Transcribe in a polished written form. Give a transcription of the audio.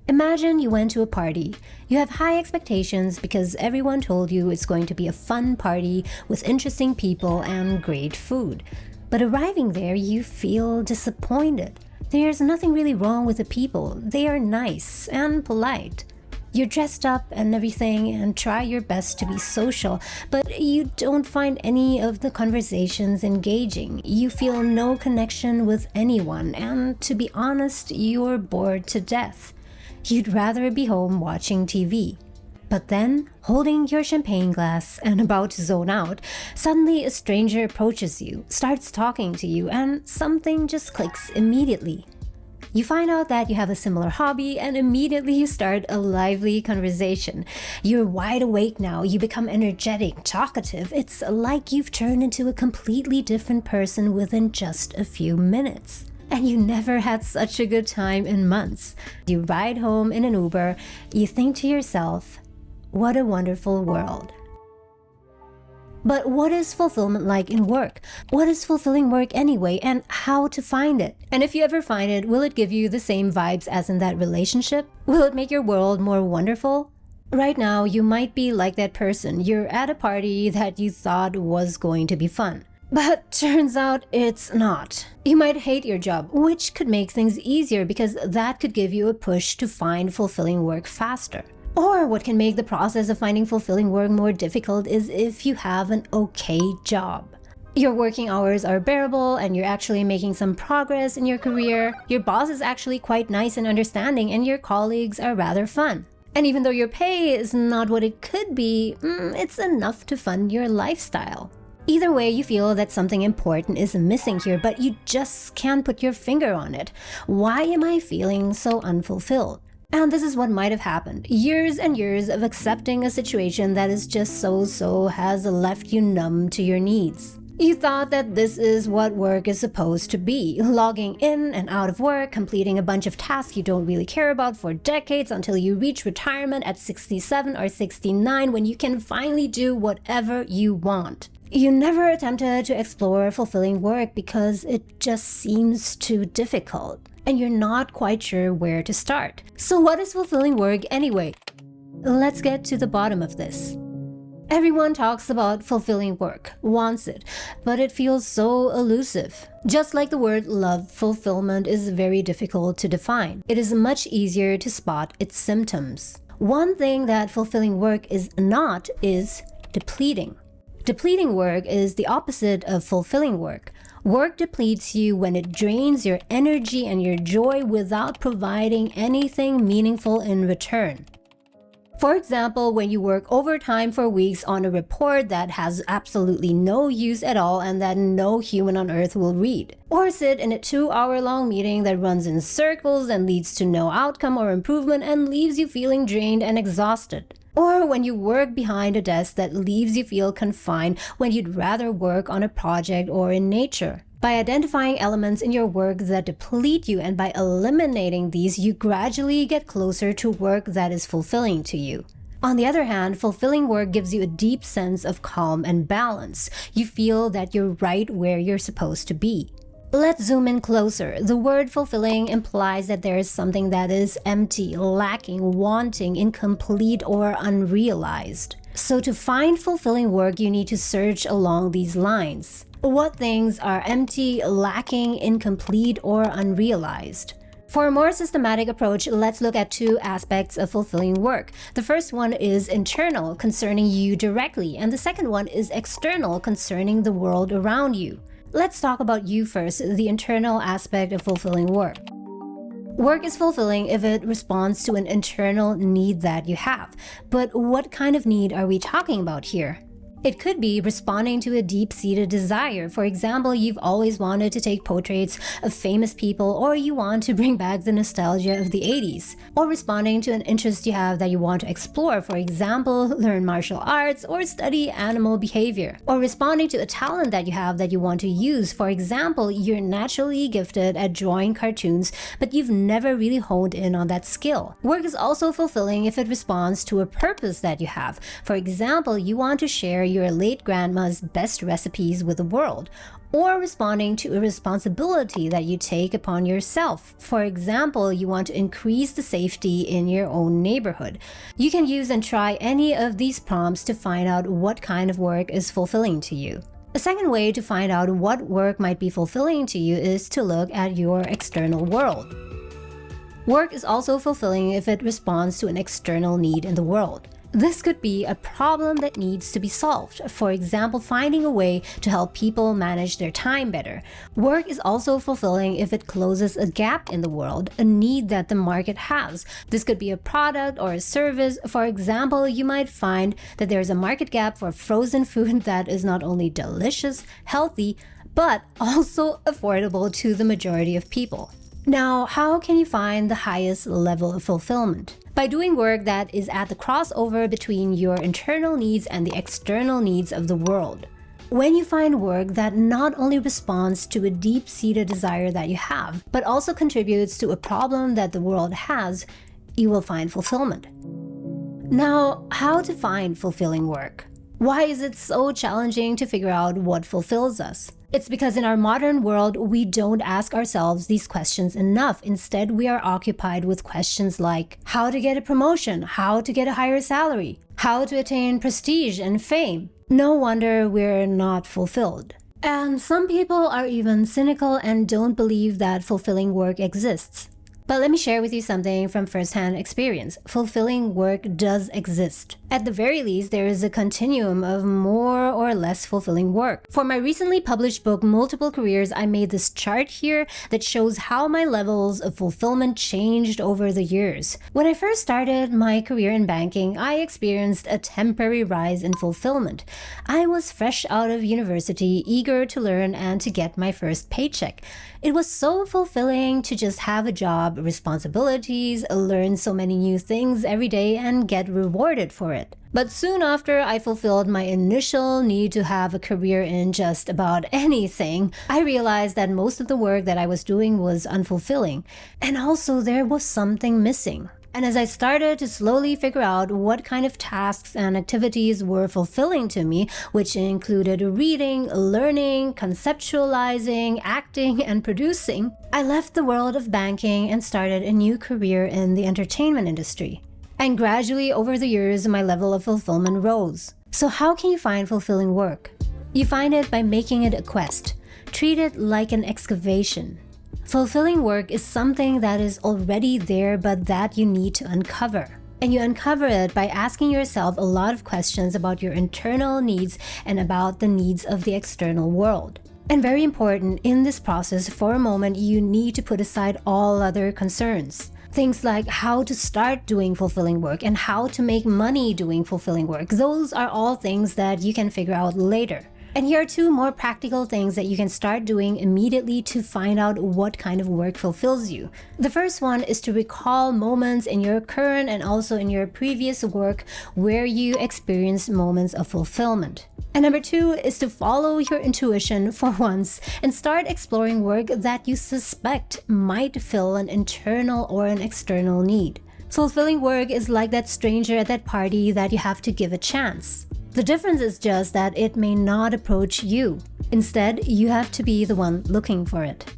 Imagine you went to a party. You have high expectations because everyone told you it's going to be a fun party with interesting people and great food. But arriving there, you feel disappointed. There's nothing really wrong with the people. They are nice and polite. You're dressed up and everything and try your best to be social, but you don't find any of the conversations engaging. You feel no connection with anyone, and to be honest, you're bored to death. You'd rather be home watching TV. But then, holding your champagne glass and about to zone out, suddenly a stranger approaches you, starts talking to you, and something just clicks immediately. You find out that you have a similar hobby, and immediately you start a lively conversation. You're wide awake now, you become energetic, talkative. It's like you've turned into a completely different person within just a few minutes. And you never had such a good time in months. You ride home in an Uber, you think to yourself, what a wonderful world. But what is fulfillment like in work? What is fulfilling work anyway, and how to find it? And if you ever find it, will it give you the same vibes as in that relationship? Will it make your world more wonderful? Right now, you might be like that person. You're at a party that you thought was going to be fun. But turns out it's not. You might hate your job, which could make things easier because that could give you a push to find fulfilling work faster. Or what can make the process of finding fulfilling work more difficult is if you have an okay job. Your working hours are bearable and you're actually making some progress in your career. Your boss is actually quite nice and understanding, and your colleagues are rather fun. And even though your pay is not what it could be, it's enough to fund your lifestyle. Either way, you feel that something important is missing here, but you just can't put your finger on it. Why am I feeling so unfulfilled? And this is what might have happened. Years and years of accepting a situation that is just so-so has left you numb to your needs. You thought that this is what work is supposed to be, logging in and out of work, completing a bunch of tasks you don't really care about for decades until you reach retirement at 67 or 69 when you can finally do whatever you want. You never attempted to explore fulfilling work because it just seems too difficult, and you're not quite sure where to start. So what is fulfilling work anyway? Let's get to the bottom of this. Everyone talks about fulfilling work, wants it, but it feels so elusive. Just like the word love, fulfillment is very difficult to define. It is much easier to spot its symptoms. One thing that fulfilling work is not is depleting. Depleting work is the opposite of fulfilling work. Work depletes you when it drains your energy and your joy without providing anything meaningful in return. For example, when you work overtime for weeks on a report that has absolutely no use at all and that no human on earth will read. Or sit in a 2-hour-long meeting that runs in circles and leads to no outcome or improvement and leaves you feeling drained and exhausted. Or when you work behind a desk that leaves you feel confined when you'd rather work on a project or in nature. By identifying elements in your work that deplete you and by eliminating these, you gradually get closer to work that is fulfilling to you. On the other hand, fulfilling work gives you a deep sense of calm and balance. You feel that you're right where you're supposed to be. Let's zoom in closer. The word fulfilling implies that there is something that is empty, lacking, wanting, incomplete, or unrealized. So to find fulfilling work, you need to search along these lines. What things are empty, lacking, incomplete, or unrealized? For a more systematic approach, let's look at 2 aspects of fulfilling work. The first one is internal, concerning you directly, and the second one is external, concerning the world around you. Let's talk about you first, the internal aspect of fulfilling work. Work is fulfilling if it responds to an internal need that you have. But what kind of need are we talking about here? It could be responding to a deep-seated desire. For example, you've always wanted to take portraits of famous people, or you want to bring back the nostalgia of the 80s. Or responding to an interest you have that you want to explore. For example, learn martial arts or study animal behavior. Or responding to a talent that you have that you want to use. For example, you're naturally gifted at drawing cartoons, but you've never really honed in on that skill. Work is also fulfilling if it responds to a purpose that you have. For example, you want to share your late grandma's best recipes with the world, or responding to a responsibility that you take upon yourself. For example, you want to increase the safety in your own neighborhood. You can use and try any of these prompts to find out what kind of work is fulfilling to you. A second way to find out what work might be fulfilling to you is to look at your external world. Work is also fulfilling if it responds to an external need in the world. This could be a problem that needs to be solved. For example, finding a way to help people manage their time better. Work is also fulfilling if it closes a gap in the world, a need that the market has. This could be a product or a service. For example, you might find that there's a market gap for frozen food that is not only delicious, healthy, but also affordable to the majority of people. Now, how can you find the highest level of fulfillment? By doing work that is at the crossover between your internal needs and the external needs of the world. When you find work that not only responds to a deep-seated desire that you have, but also contributes to a problem that the world has, you will find fulfillment. Now, how to find fulfilling work? Why is it so challenging to figure out what fulfills us? It's because in our modern world, we don't ask ourselves these questions enough. Instead, we are occupied with questions like how to get a promotion, how to get a higher salary, how to attain prestige and fame. No wonder we're not fulfilled. And some people are even cynical and don't believe that fulfilling work exists. But let me share with you something from first-hand experience. Fulfilling work does exist. At the very least, there is a continuum of more or less fulfilling work. For my recently published book, Multiple Careers, I made this chart here that shows how my levels of fulfillment changed over the years. When I first started my career in banking, I experienced a temporary rise in fulfillment. I was fresh out of university, eager to learn and to get my first paycheck. It was so fulfilling to just have a job, responsibilities, learn so many new things every day, and get rewarded for it. But soon after I fulfilled my initial need to have a career in just about anything, I realized that most of the work that I was doing was unfulfilling. And also there was something missing. And as I started to slowly figure out what kind of tasks and activities were fulfilling to me, which included reading, learning, conceptualizing, acting, and producing, I left the world of banking and started a new career in the entertainment industry. And gradually over the years, my level of fulfillment rose. So how can you find fulfilling work? You find it by making it a quest. Treat it like an excavation. Fulfilling work is something that is already there but that you need to uncover. And you uncover it by asking yourself a lot of questions about your internal needs and about the needs of the external world. And very important, in this process, for a moment, you need to put aside all other concerns. Things like how to start doing fulfilling work and how to make money doing fulfilling work. Those are all things that you can figure out later. And here are two more practical things that you can start doing immediately to find out what kind of work fulfills you. The first one is to recall moments in your current and also in your previous work where you experienced moments of fulfillment. And number two is to follow your intuition for once and start exploring work that you suspect might fill an internal or an external need. Fulfilling work is like that stranger at that party that you have to give a chance. The difference is just that it may not approach you. Instead, you have to be the one looking for it.